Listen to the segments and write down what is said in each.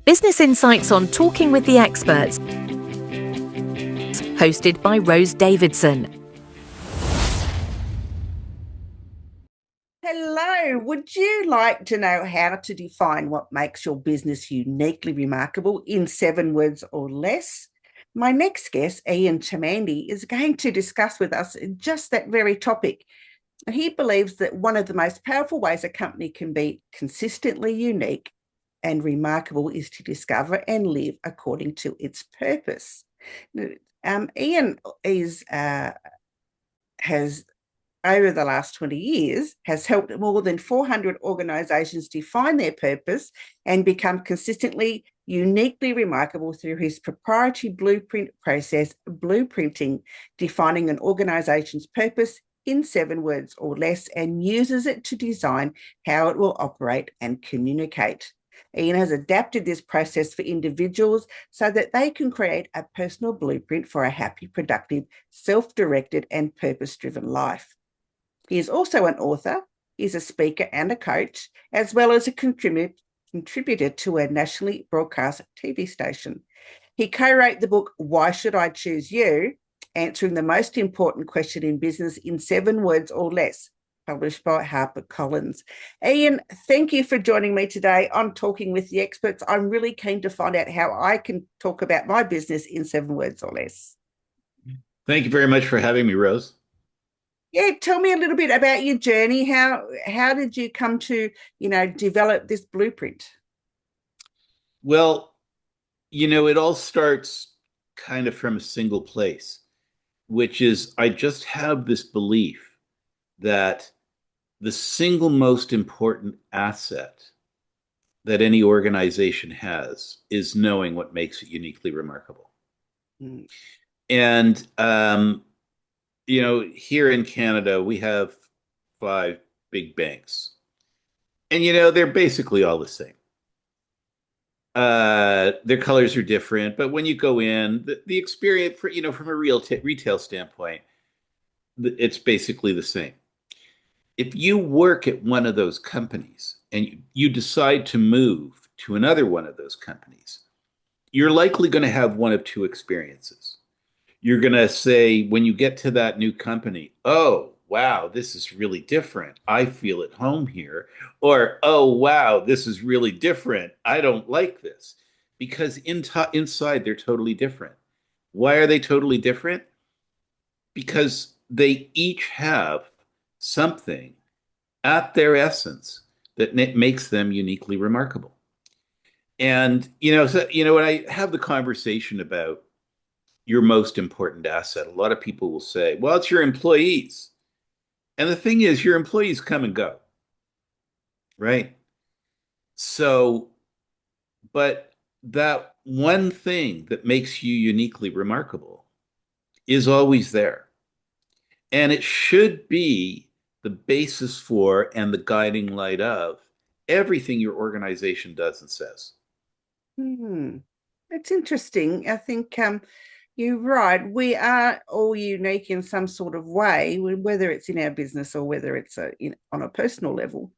Business Insights on Talking with the Experts, hosted by Rose Davidson. Hello, would you like to know how to define what makes your business uniquely remarkable in 7 words or less? My next guest, Ian Chamandy, is going to discuss with us just that very topic. He believes that one of the most powerful ways a company can be consistently unique and remarkable is to discover and live according to its purpose. Ian has over the last 20 years, has helped more than 400 organisations define their purpose and become consistently uniquely remarkable through his proprietary blueprint process, blueprinting, defining an organisation's purpose in 7 words or less, and uses it to design how it will operate and communicate. Ian has adapted this process for individuals so that they can create a personal blueprint for a happy, productive, self-directed and purpose-driven life. He is also an author, he's a speaker and a coach, as well as a contributor to a nationally broadcast TV station. He co-wrote the book, Why Should I Choose You? Answering the most important question in business in 7 words or less, published by HarperCollins. Ian, thank you for joining me today on Talking with the Experts. I'm really keen to find out how I can talk about my business in 7 words or less. Thank you very much for having me, Rose. Yeah, tell me a little bit about your journey. How did you come to, develop this blueprint? Well, it all starts kind of from a single place, which is I just have this belief that the single most important asset that any organization has is knowing what makes it uniquely remarkable. Mm. And here in Canada, we have 5 big banks. And, they're basically all the same. Their colors are different, but when you go in, the experience from a retail standpoint, it's basically the same. If you work at one of those companies and you decide to move to another one of those companies, you're likely going to have one of 2 experiences. You're going to say, when you get to that new company, oh, wow, this is really different. I feel at home here. Or, oh, wow, this is really different. I don't like this. Because inside, they're totally different. Why are they totally different? Because they each have something at their essence that makes them uniquely remarkable. And, when I have the conversation about your most important asset, a lot of people will say, well, it's your employees. And the thing is, your employees come and go, right? So, but that one thing that makes you uniquely remarkable is always there. And it should be the basis for and the guiding light of everything your organization does and says. It's interesting. I think you're right. We are all unique in some sort of way, whether it's in our business or whether it's on a personal level.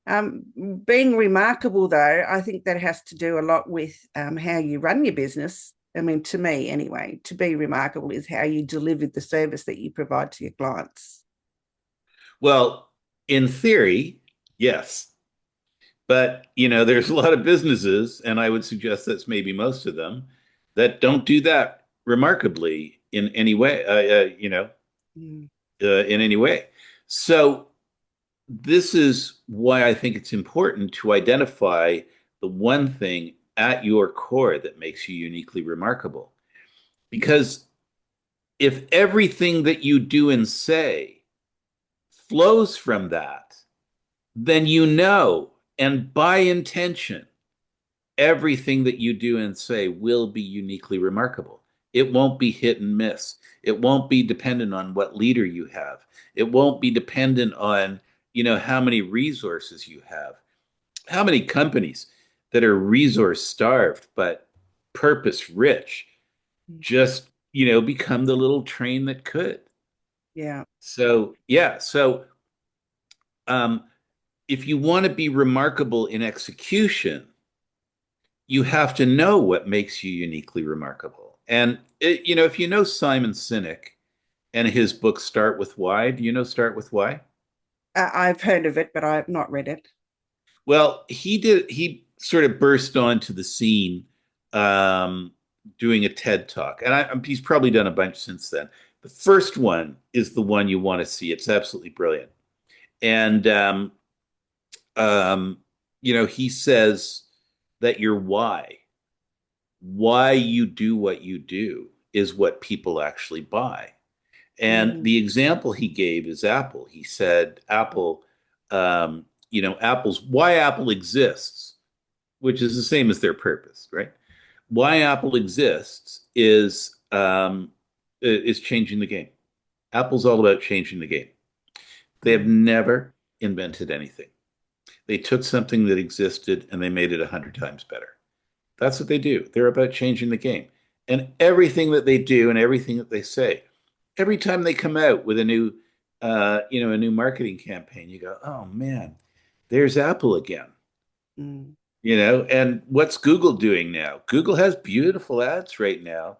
Being remarkable, though, I think that has to do a lot with how you run your business. I mean, to me anyway, to be remarkable is how you deliver the service that you provide to your clients. Well, in theory, yes. But, there's a lot of businesses, and I would suggest that's maybe most of them, that don't do that remarkably in any way, in any way. So this is why I think it's important to identify the one thing at your core that makes you uniquely remarkable. Because if everything that you do and say flows from that, then and by intention, everything that you do and say will be uniquely remarkable. It won't be hit and miss. It won't be dependent on what leader you have. It won't be dependent on, how many resources you have. How many companies that are resource starved but purpose rich just, become the little train that could. Yeah. So, yeah. So, if you want to be remarkable in execution, you have to know what makes you uniquely remarkable. And if you know Simon Sinek and his book Start with Why, do you know Start with Why? I've heard of it, but I've not read it. Well, he sort of burst onto the scene um, doing a TED talk, and he's probably done a bunch since then. The first one is the one you want to see. It's absolutely brilliant. And um, he says that your why you do what you do, is what people actually buy. And Mm, the example he gave is Apple. He said Apple's why Apple exists, which is the same as their purpose, right? Why Apple exists is changing the game. Apple's all about changing the game. They have mm, never invented anything. They took something that existed and they made it 100 times better. That's what they do. They're about changing the game. And everything that they do and everything that they say, every time they come out with a new marketing campaign, you go, oh man, there's Apple again. mm, And what's Google doing now? Google has beautiful ads right now,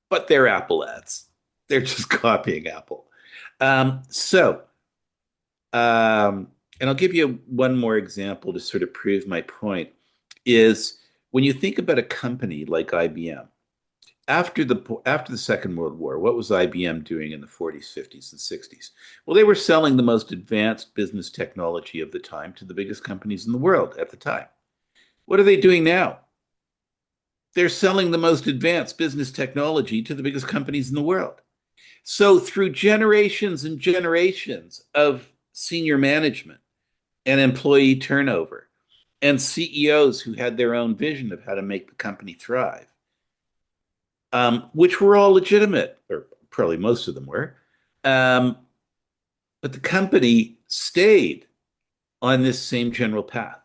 but they're Apple ads. They're just copying Apple. Um, so, um, and I'll give you one more example to sort of prove my point, is when you think about a company like IBM, after the Second World War, what was IBM doing in the 40s, 50s, and 60s? Well, they were selling the most advanced business technology of the time to the biggest companies in the world at the time. What are they doing now? They're selling the most advanced business technology to the biggest companies in the world. So, through generations and generations of senior management and employee turnover and CEOs who had their own vision of how to make the company thrive, which were all legitimate, or probably most of them were. Um, but the company stayed on this same general path.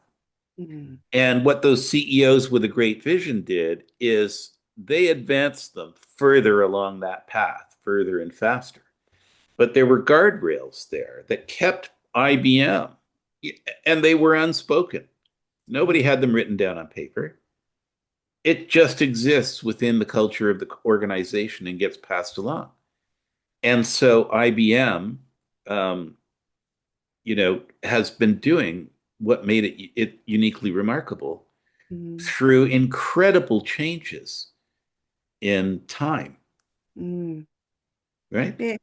mm, And what those CEOs with a great vision did is they advanced them further along that path, further and faster. But there were guardrails there that kept IBM, and they were unspoken. Nobody had them written down on paper. It just exists within the culture of the organization and gets passed along. And so IBM, um, has been doing what made it uniquely remarkable mm, through incredible changes in time, mm. right? Yeah.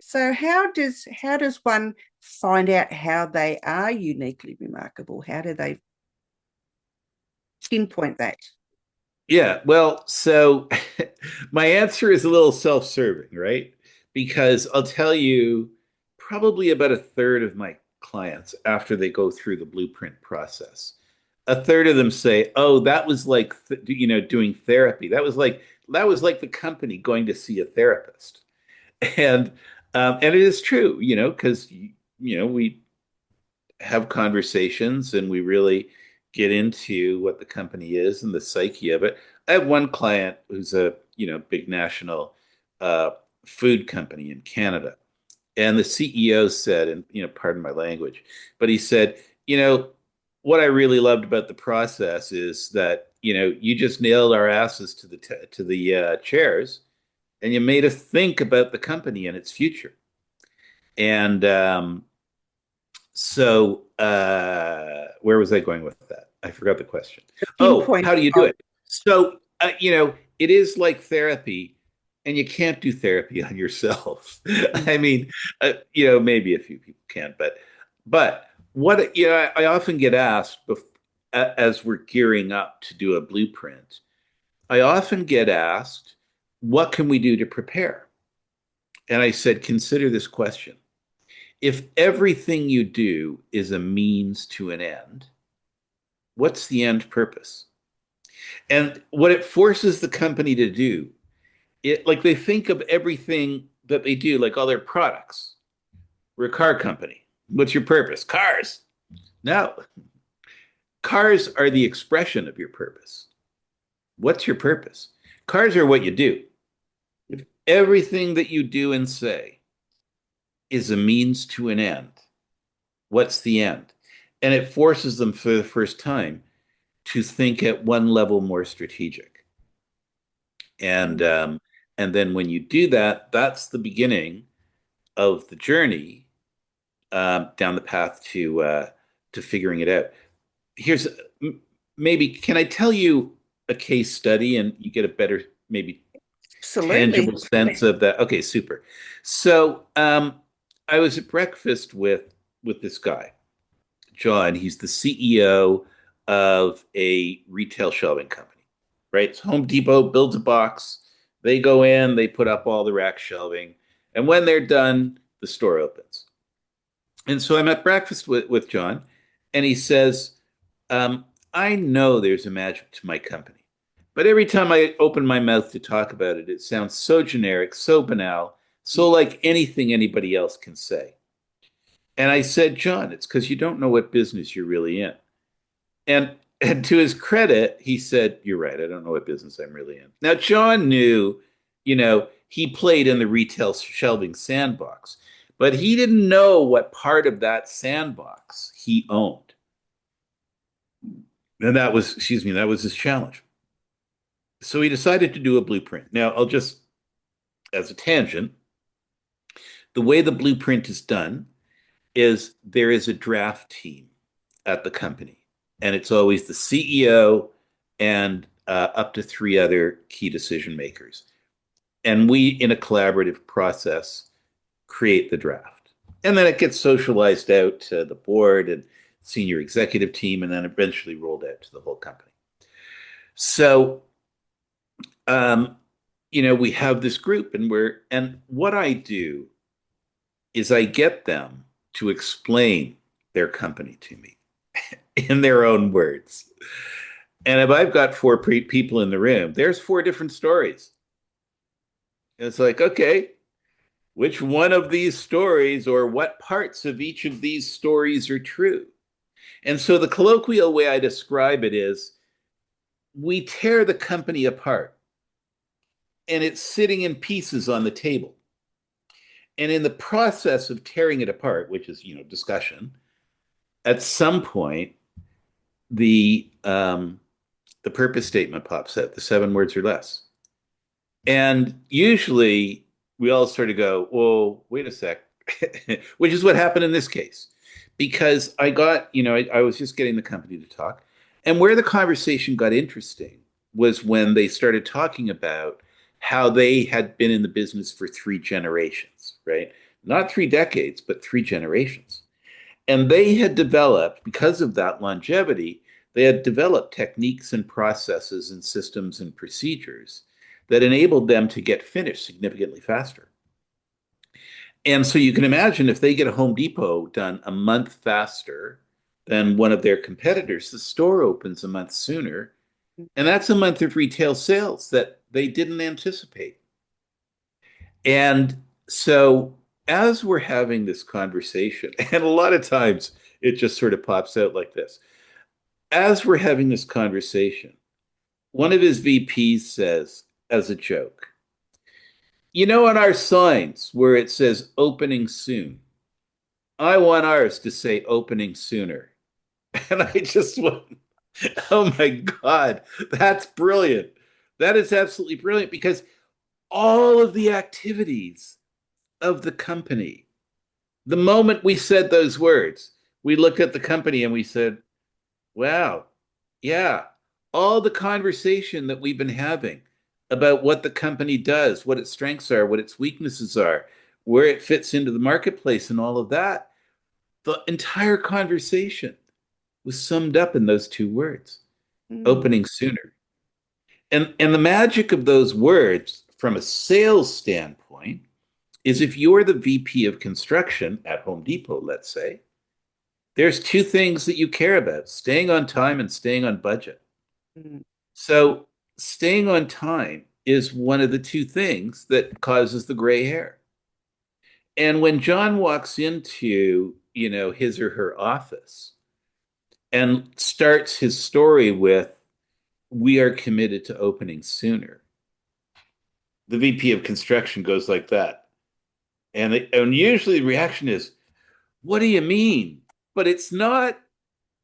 So how does one find out how they are uniquely remarkable? How do they pinpoint that? Yeah, well, so my answer is a little self-serving, right? Because I'll tell you, probably about a third of my clients, after they go through the blueprint process, a third of them say, "Oh, that was like doing therapy. That was like the company going to see a therapist." And and it is true, because we have conversations and we really get into what the company is and the psyche of it. I have one client who's a big national uh, food company in Canada, and the CEO said, and pardon my language, but he said, what I really loved about the process is that you just nailed our asses to the chairs, and you made us think about the company and its future. And where was I going with that? I forgot the question. The Oh, pinpoint how do you do of it? So, it is like therapy, and you can't do therapy on yourself. mm, I mean, maybe a few people can, but what, I often get asked as we're gearing up to do a blueprint, I often get asked, what can we do to prepare? And I said, consider this question. If everything you do is a means to an end, what's the end purpose? And what it forces the company to do, like they think of everything that they do, like all their products. We're a car company. What's your purpose? Cars. No, cars are the expression of your purpose. What's your purpose? Cars are what you do. If everything that you do and say is a means to an end, what's the end? And it forces them for the first time to think at one level more strategic. And and then when you do that, that's the beginning of the journey down the path to figuring it out. Here's maybe can I tell you a case study and you get a better maybe Absolutely. tangible sense of that? Okay, super. So I was at breakfast with this guy, John. He's the CEO of a retail shelving company, right? So Home Depot builds a box. They go in, they put up all the rack shelving, and when they're done, the store opens. And so I'm at breakfast with John, and he says, um, I know there's a magic to my company, but every time I open my mouth to talk about it, it sounds so generic, so banal, so like anything anybody else can say. And I said, John, it's because you don't know what business you're really in. And to his credit, he said, "You're right. I don't know what business I'm really in." Now, John knew, he played in the retail shelving sandbox, but he didn't know what part of that sandbox he owned. And that was his challenge. So he decided to do a blueprint. Now, I'll just, as a tangent, the way the blueprint is done is there is a draft team at the company, and it's always the CEO and up to three other key decision makers. And we, in a collaborative process, create the draft. And then it gets socialized out to the board and senior executive team, and then eventually rolled out to the whole company. So, um, we have this group, and what I do is I get them to explain their company to me in their own words. And if I've got four people in the room, there's four different stories. And it's like, okay, which one of these stories or what parts of each of these stories are true? And so the colloquial way I describe it is we tear the company apart and it's sitting in pieces on the table. And in the process of tearing it apart, which is, discussion, at some point, the purpose statement pops out, the 7 words or less. And usually we all sort of go, "Whoa, wait a sec," which is what happened in this case. Because I was just getting the company to talk. And where the conversation got interesting was when they started talking about how they had been in the business for 3 generations, right? Not 3 decades, but 3 generations. And they had developed, because of that longevity, they had developed techniques and processes and systems and procedures that enabled them to get finished significantly faster. And so you can imagine if they get a Home Depot done a month faster than one of their competitors, the store opens a month sooner. And that's a month of retail sales that they didn't anticipate. And so as we're having this conversation, and a lot of times it just sort of pops out like this. As we're having this conversation, one of his VPs says, as a joke, on our signs where it says opening soon, I want ours to say opening sooner. And I just went, oh my God, that's brilliant. That is absolutely brilliant because all of the activities of the company, the moment we said those words, we looked at the company and we said, wow, yeah, all the conversation that we've been having about what the company does, what its strengths are, what its weaknesses are, where it fits into the marketplace, and all of that, the entire conversation was summed up in those 2 words, Mm. opening sooner. And the magic of those words from a sales standpoint is if you're the VP of construction at Home Depot, let's say, there's 2 things that you care about, staying on time and staying on budget. Mm. So staying on time is one of the 2 things that causes the gray hair. And when John walks into, his or her office and starts his story with, "We are committed to opening sooner," the VP of construction goes like that. And usually the reaction is, "What do you mean?" But it's not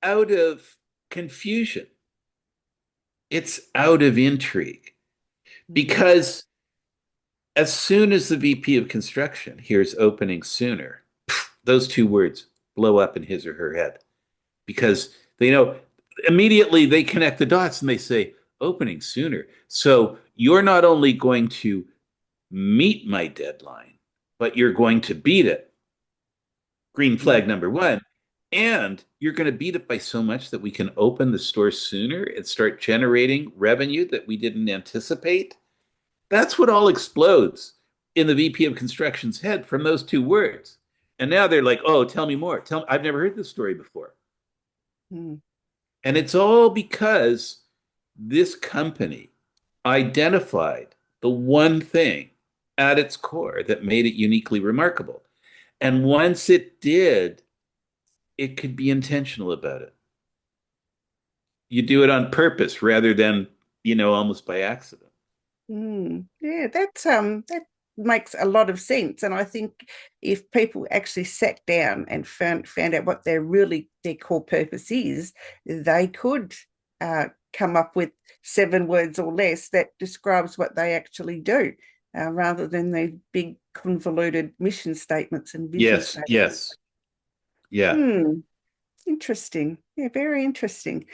out of confusion. It's out of intrigue because as soon as the VP of construction hears opening sooner, those two words blow up in his or her head because they know immediately they connect the dots and they say, opening sooner. So you're not only going to meet my deadline, but you're going to beat it. Green flag number one. And you're going to beat it by so much that we can open the store sooner and start generating revenue that we didn't anticipate. That's what all explodes in the VP of Construction's head from those two words. And now they're like, oh, tell me more. I've never heard this story before. Mm. And it's all because this company identified the one thing at its core that made it uniquely remarkable. And once it did, it could be intentional about it. You do it on purpose rather than, almost by accident. Yeah, that makes a lot of sense. And I think if people actually sat down and found out what their core purpose is, they could come up with 7 words or less that describes what they actually do, rather than the big convoluted mission statements and vision statements. Yes. Yeah. Interesting. Yeah, very interesting.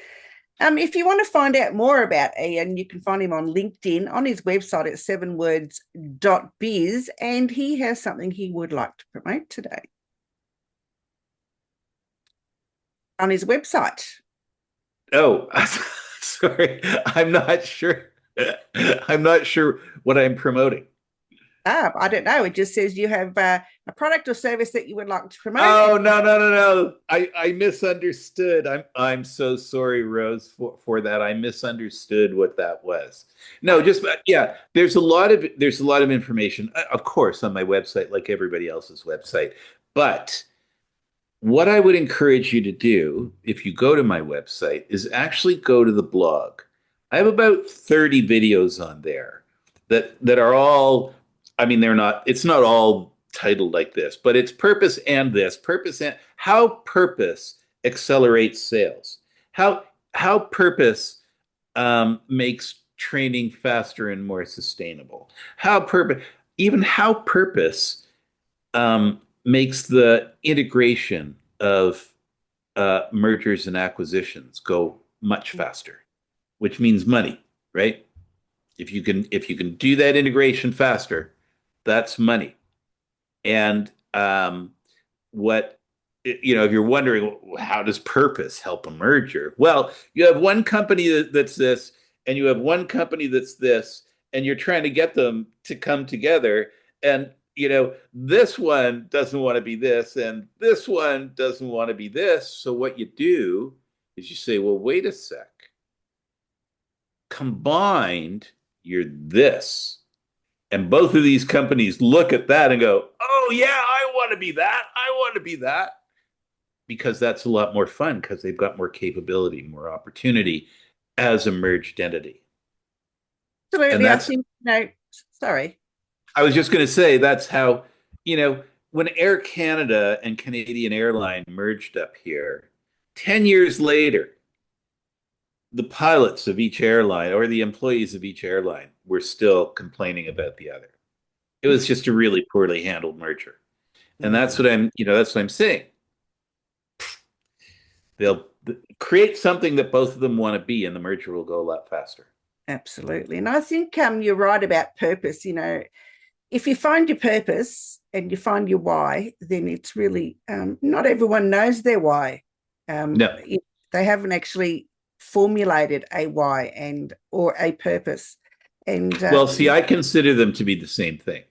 If you want to find out more about Ian, you can find him on LinkedIn, on his website at 7words.biz, and he has something he would like to promote today on his website. Oh, sorry. I'm not sure. I'm not sure what I'm promoting. I don't know. It just says you have a product or service that you would like to promote. Oh, no. I misunderstood. I'm so sorry, Rose, for that. I misunderstood what that was. No, just yeah, there's a lot of information, of course, on my website, like everybody else's website. But what I would encourage you to do if you go to my website is actually go to the blog. I have about 30 videos on there that are all, I mean, it's not all titled like this, but it's purpose and how purpose accelerates sales, how purpose makes training faster and more sustainable, how purpose makes the integration of mergers and acquisitions go much faster, which means money, right? If you can do that integration faster, that's money. And if you're wondering, how does purpose help a merger? Well, you have one company that's this, and you have one company that's this, and you're trying to get them to come together. And this one doesn't want to be this, and this one doesn't want to be this. So what you do is you say, well, wait a sec. Combined, you're this. And both of these companies look at that and go, oh, yeah, I want to be that. I want to be that. Because that's a lot more fun because they've got more capability, more opportunity as a merged entity. Absolutely. I think, sorry. I was just going to say that's how, when Air Canada and Canadian Airline merged up here, 10 years later, the pilots of each airline or the employees of each airline were still complaining about the other. It was just a really poorly handled merger. And that's what I'm saying. They'll create something that both of them want to be, and the merger will go a lot faster. Absolutely. And I think you're right about purpose. If you find your purpose and you find your why, then it's really, not everyone knows their why. No. They haven't actually formulated a why or a purpose. And well, see, I consider them to be the same thing.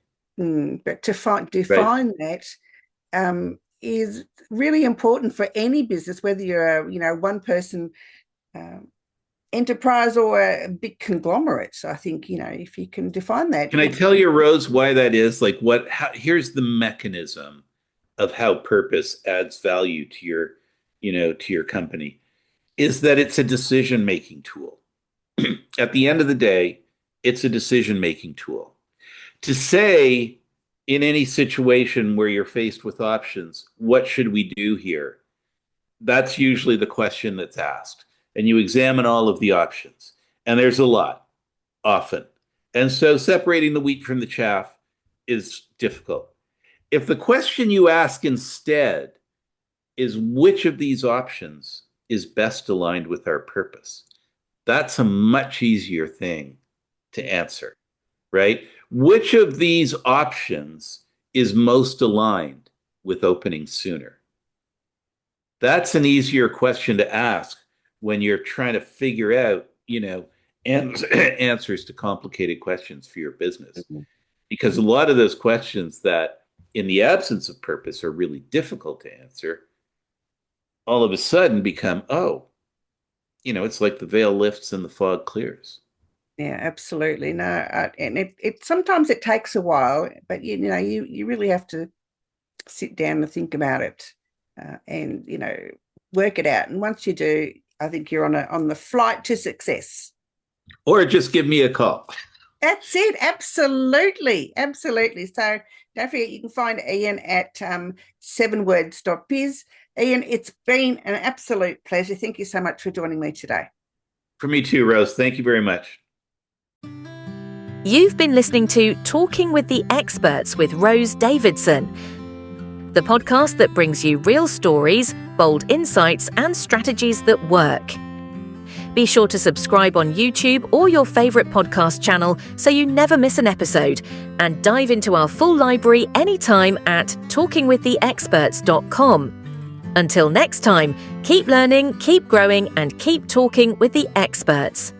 But to define that is really important for any business, whether you're a one person enterprise or a big conglomerate. So I think if you can define that. Can I tell you, Rose, why that is? Like here's the mechanism of how purpose adds value to your company, is that it's a decision-making tool. At the end of the day, it's a decision-making tool. To say in any situation where you're faced with options, what should we do here? That's usually the question that's asked. And you examine all of the options. And there's a lot, often. And so separating the wheat from the chaff is difficult. If the question you ask instead is which of these options is best aligned with our purpose, that's a much easier thing to answer, right? Which of these options is most aligned with opening sooner? That's an easier question to ask when you're trying to figure out, answers to complicated questions for your business. Mm-hmm. Because a lot of those questions that in the absence of purpose are really difficult to answer, all of a sudden become, it's like the veil lifts and the fog clears. Yeah, absolutely. No, and it sometimes it takes a while, but you really have to sit down and think about it, and work it out. And once you do, I think you're on the flight to success. Or just give me a call. That's it. Absolutely. Absolutely. So don't forget, you can find Ian at 7words.biz. Ian, it's been an absolute pleasure. Thank you so much for joining me today. For me too, Rose. Thank you very much. You've been listening to Talking with the Experts with Rose Davidson, the podcast that brings you real stories, bold insights, and strategies that work. Be sure to subscribe on YouTube or your favourite podcast channel so you never miss an episode, and dive into our full library anytime at talkingwiththeexperts.com. Until next time, keep learning, keep growing, and keep talking with the experts.